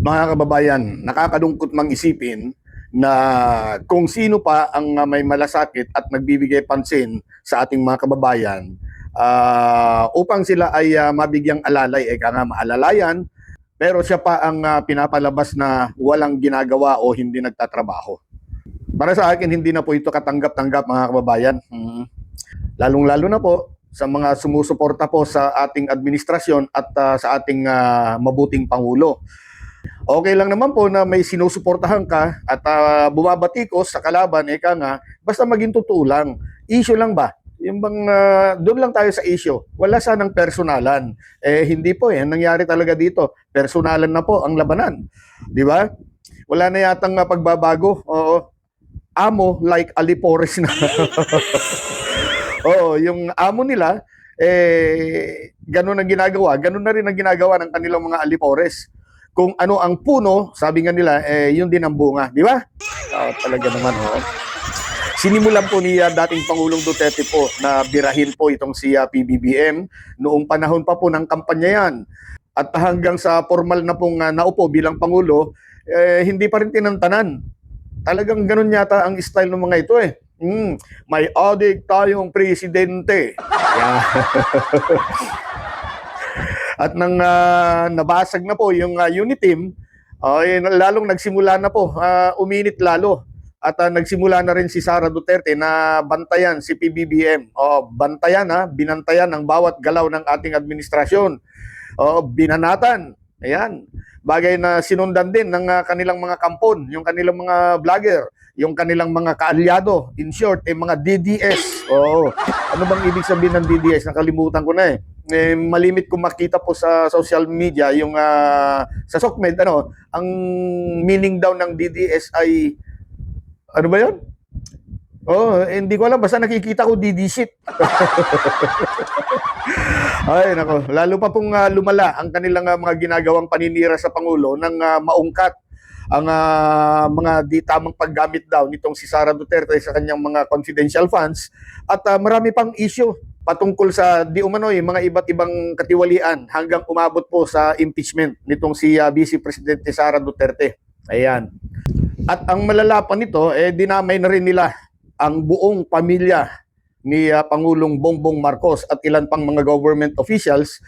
Mga kababayan, nakakalungkot mang isipin na kung sino pa ang may malasakit at nagbibigay pansin sa ating mga kababayan upang sila ay mabigyang alalay, eka nga maalalayan, pero siya pa ang pinapalabas na walang ginagawa o hindi nagtatrabaho. Para sa akin, hindi na po ito katanggap-tanggap mga kababayan. Lalong-lalo na po sa mga sumusuporta po sa ating administrasyon at sa ating mabuting Pangulo. Okay lang naman po na may sinusuportahan ka at bumabatikos sa kalaban, eka nga, basta maging totoo lang. Issue lang ba? Yung bang doon lang tayo sa issue. Wala sanang personalan. Hindi po nangyari talaga dito. Personalan na po ang labanan. Di ba? Wala na yatang pagbabago. Oo. Amo like Alipores na. Oo, yung amo nila, ganun ang ginagawa. Ganun na rin ang ginagawa ng kanilang mga Alipores. Kung ano ang puno, sabi nga nila, yun din ang bunga. Di ba? Talaga naman, ho. Sinimulan po ni dating Pangulong Duterte po na birahin po itong si PBBM noong panahon pa po ng kampanya yan. At hanggang sa formal na pong naupo bilang Pangulo, hindi pa rin tinantanan. Talagang ganun yata ang style ng mga ito may adik tayong presidente. Yeah. At nang nabasag na po yung unit team, lalong nagsimula na po, uminit lalo. At nagsimula na rin si Sara Duterte na bantayan si PBBM. Bantayan binantayan ang bawat galaw ng ating administrasyon. Binanatan. Ayan. Bagay na sinundan din ng kanilang mga kampon, yung kanilang mga vlogger, yung kanilang mga kaalyado. In short, mga DDS. Ano bang ibig sabihin ng DDS? Nakalimutan ko na malimit kung makita po sa social media yung sa SOCMED, ang meaning daw ng DDS ay ano ba yun? Hindi ko alam, basta nakikita ko DD shit. Ay nako, lalo pa pong lumala ang kanilang mga ginagawang paninira sa Pangulo nang maungkat ang mga di tamang paggamit daw nitong si Sara Duterte sa kanyang mga confidential funds at marami pang issue patungkol sa di umano mga iba't ibang katiwalian hanggang umabot po sa impeachment nitong si Vice Presidente Sara Duterte. Ayan. At ang malala pa nito, dinamay na rin nila ang buong pamilya ni Pangulong Bongbong Marcos at ilan pang mga government officials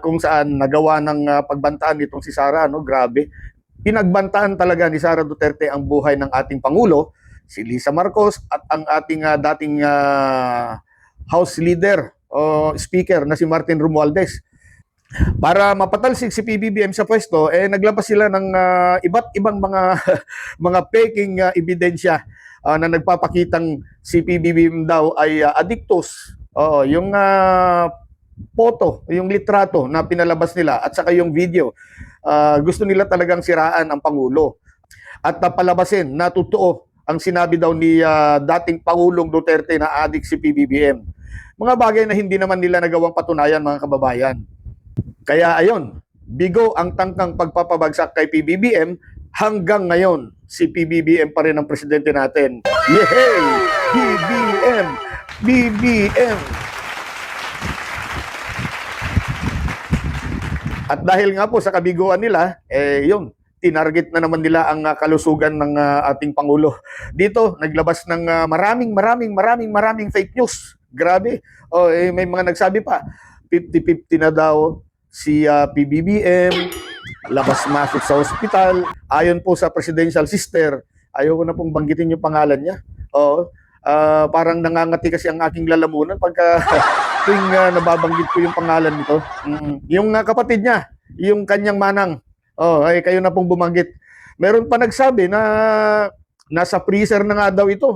kung saan nagawa ng pagbantaan nitong si Sara. Grabe. Pinagbantaan talaga ni Sara Duterte ang buhay ng ating Pangulo, si Lisa Marcos at ang ating dating House Leader o Speaker na si Martin Romualdez. Para mapatalsik si PBBM sa pwesto, naglabas sila ng iba't ibang mga mga faking ebidensya na nagpapakitang si PBBM daw ay addictus. Yung photo, yung litrato na pinalabas nila at saka yung video. Gusto nila talagang siraan ang Pangulo. At palabasin na totoo ang sinabi daw ni dating Pangulong Duterte na addict si PBBM. Mga bagay na hindi naman nila nagawang patunayan, mga kababayan. Kaya ayon, bigo ang tangkang pagpapabagsak kay PBBM, hanggang ngayon si PBBM pa rin ang presidente natin. Yehey! BBM! BBM! At dahil nga po sa kabiguan nila, yun, tinarget na naman nila ang kalusugan ng ating Pangulo. Dito, naglabas ng maraming fake news. Grabe. May mga nagsabi pa, 50-50 na daw si PBBM, labas-masok sa ospital. Ayon po sa presidential sister, ayaw ko na pong banggitin yung pangalan niya. Parang nangangati kasi ang aking lalamunan pagka tuwing nababanggit ko yung pangalan nito. Yung kapatid niya, yung kanyang manang, kayo na pong bumanggit. Meron pa nagsabi na nasa freezer na nga daw ito.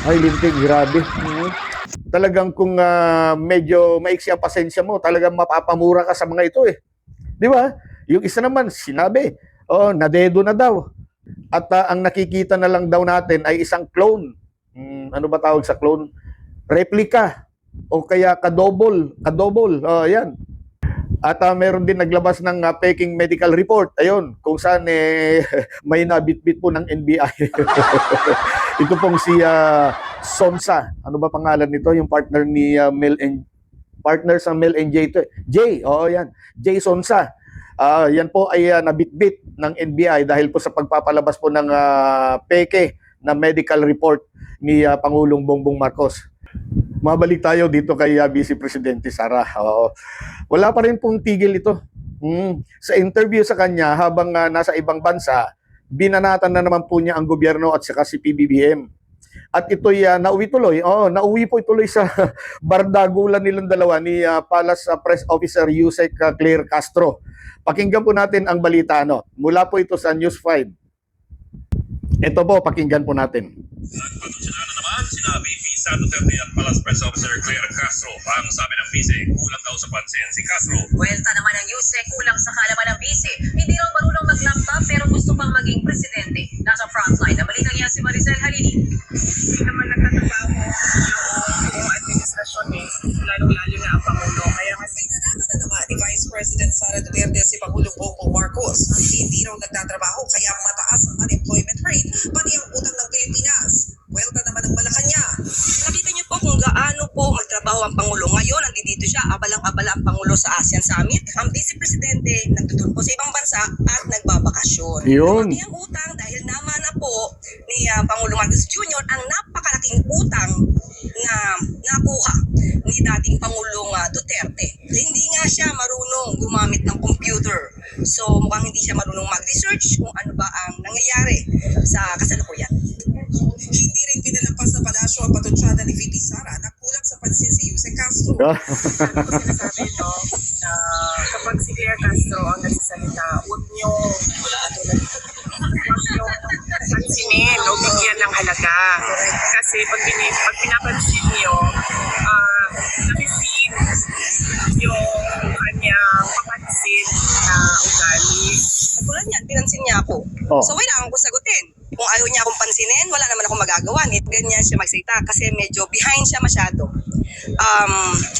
Ay, lintig, grabe. Talagang kung medyo maiksi ang pasensya mo, talagang mapapamura ka sa mga ito Di ba? Yung isa naman, sinabi, nadedo na daw. At ang nakikita na lang daw natin ay isang clone. Ano ba tawag sa clone? Replika. O kaya kadobol. Yan. At meron din naglabas ng faking medical report. Ayun, kung saan may nabitbit po ng NBI. Ito pong si Sonsa. Ano ba pangalan nito? Yung partner ni partner sa Mel and J. Yan. Jay Sonsa. Yan po ay nabitbit ng NBI dahil po sa pagpapalabas po ng peke na medical report ni Pangulong Bongbong Marcos. Mabalik tayo dito kay Vice Presidente Sara. Wala pa rin pong tigil ito. Sa interview sa kanya habang nasa ibang bansa, binanatan na naman po niya ang gobyerno at saka si PBBM. At ito'y nauwi tuloy. Nauwi po tuloy sa bardagulan nilang dalawa ni Palace Press Officer Yusek Claire Castro. Pakinggan po natin ang balita mula po ito sa News 5. Ito po, pakinggan po natin. Nagpatusyana naman sina VP Sara Duterte at Palace Press Officer Claire Castro. Ang sabi ng vice, kulang daw sa pansin si Castro. Buwelta naman ng Yusek, kulang sa kaalaman ng vice. Hindi raw marunong mag-laptop pero gusto pang maging presidente. Nasa frontline, nabalitan niya si Maricel Halili. Hindi naman nagtatrabaho yung administrasyon lalong-lalo na ang Pangulo. Kaya mas Pinanatan na naman ni Vice President Sara Duterte si Pangulong Bongbong Marcos. Hindi raw nagtatrabaho kaya mataas ang unemployment rate pati ang utang ng Pilipinas. Welta naman ang Malacanang. Nakita niyo po kung gaano po magtrabaho ang Pangulo. Ngayon, nandito siya, abalang-abala ang Pangulo sa ASEAN Summit. Ang Vice Presidente nagtutun po sa ibang bansa at nagbabakasyon. Yun. Lumaki ang utang dahil naman na po ni Pangulong Marcos Jr. ang napakalaking utang na nakuha ni dating Pangulong Duterte. Hindi nga siya marunong gumamit ng computer. So mukhang hindi siya marunong mag-research kung ano ba ang nangyayari sa kasalukuyan. Hindi rin pinalampas sa palasyo ang patutsada ni VP Sara na kulang sa pansin si Yusek Castro. ano ko sinasabi na kapag si Claire Castro ang nagsasalita, huwag niyo pansinin o bigyan ng halaga. Kasi pag pinapansin niyo, nafe-feel yung kanyang papansin na ugali. Katulad niyan, pinansin niya ako. So kailangan ko sagutin. Kung ayaw niya akong pansinin, wala naman akong magagawa. Ganyan siya magsalita kasi medyo behind siya masyado.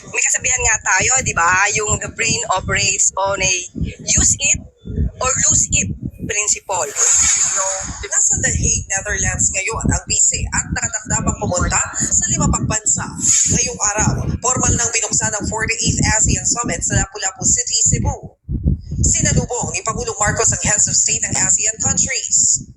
May kasabihan nga tayo, di ba? Yung the brain operates on a use it or lose it principle. Nasa The Hague, Netherlands ngayon ang vice at nakatakdamang pumunta sa 5 pang bansa. Ngayong araw, formal nang binuksan ang 48th ASEAN Summit sa Lapu-Lapu City, Cebu. Sinalubong ni Pangulong Marcos ang heads of state ng ASEAN countries.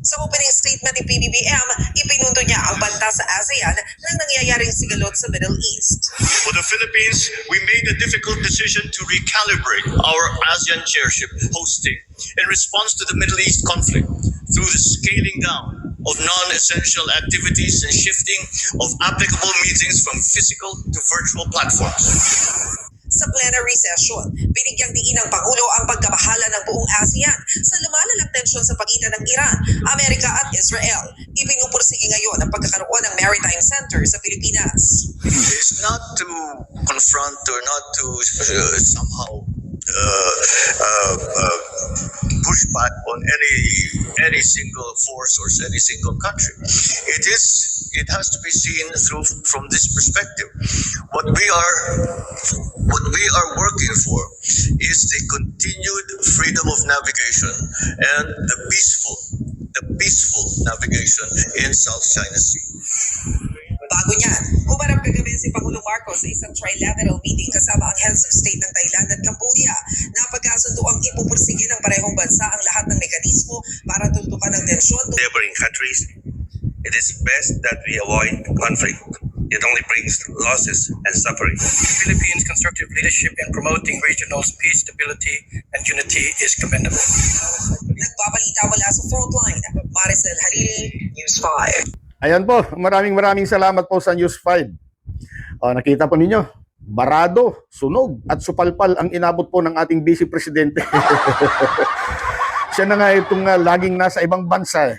Sa opening statement ni PBBM, ipinundo niya ang banta sa ASEAN ng nangyayaring sigalot sa Middle East. For the Philippines, we made a difficult decision to recalibrate our ASEAN chairship hosting in response to the Middle East conflict through the scaling down of non-essential activities and shifting of applicable meetings from physical to virtual platforms. Sa plenary session, binigyang diin ng Pangulo ang pagkabahala ng buong ASEAN sa lumalalang tensyon sa pagitan ng Iran, Amerika at Israel. Ipinupursige ngayon ang pagkakaroon ng Maritime Center sa Pilipinas. It's not to confront or not to somehow push back on any single force or any single country. It has to be seen from this perspective. What we are working for is the continued freedom of navigation and the peaceful navigation in South China Sea. Bago niyan, humarap kagabi si Pangulong Marcos sa isang trilateral meeting kasama ang heads of state ng Thailand at Cambodia na pagkasundo ang ipupursige ng parehong bansa ang lahat ng mekanismo para tultukan ang tensyon. Neighboring countries, it is best that we avoid conflict. It only brings losses and suffering. Philippines' constructive leadership in promoting regional peace, stability, and unity is commendable. Nagbabalita mula sa frontline, Maricel Halili, News 5. Ayan po, maraming salamat po sa News 5. Nakita po ninyo, barado, sunog at supalpal ang inabot po ng ating Vice Presidente. Siya na nga itong laging nasa ibang bansa.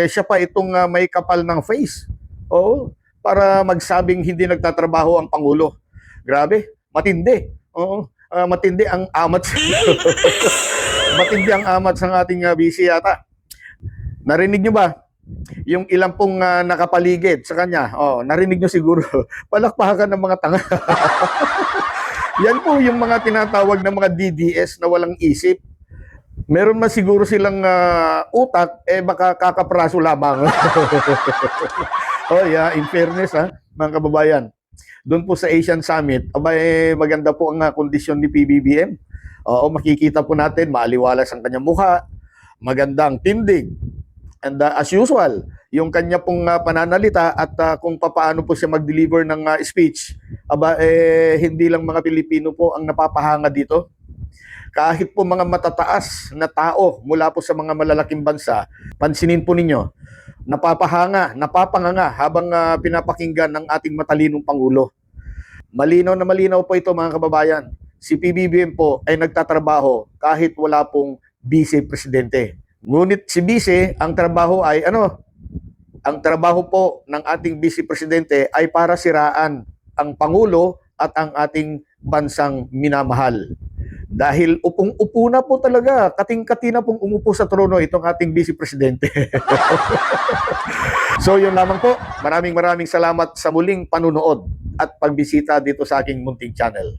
Siya pa itong may kapal ng face. Para magsabing hindi nagtatrabaho ang Pangulo. Grabe, matindi. Matindi ang amat. Matindi ang amat sa ating Vice yata. Narinig nyo ba? Yung ilang pong nakapaligid sa kanya, narinig nyo siguro, palakpakan ng mga tanga. Yan po yung mga tinatawag na mga DDS na walang isip. Meron man siguro silang utak, baka kakapraso lamang. In fairness, mga kababayan. Doon po sa Asian Summit, maganda po ang kondisyon ni PBBM. Oo, makikita po natin, maaliwalas ang kanyang mukha, magandang tindig. And as usual, yung kanya pong pananalita at kung paano po siya mag-deliver ng speech, hindi lang mga Pilipino po ang napapahanga dito. Kahit po mga matataas na tao mula po sa mga malalaking bansa, pansinin po ninyo, napapanganga habang pinapakinggan ng ating matalinong Pangulo. Malinaw na malinaw po ito mga kababayan. Si PBBM po ay nagtatrabaho kahit wala pong vice-presidente. Ngunit si vice, ang trabaho ay Ang trabaho po ng ating vice-presidente ay para siraan ang Pangulo at ang ating bansang minamahal. Dahil upong-upo na po talaga, kating-kati na pong umupo sa trono itong ating vice-presidente. So yun lamang po. Maraming salamat sa muling panunood at pagbisita dito sa aking munting channel.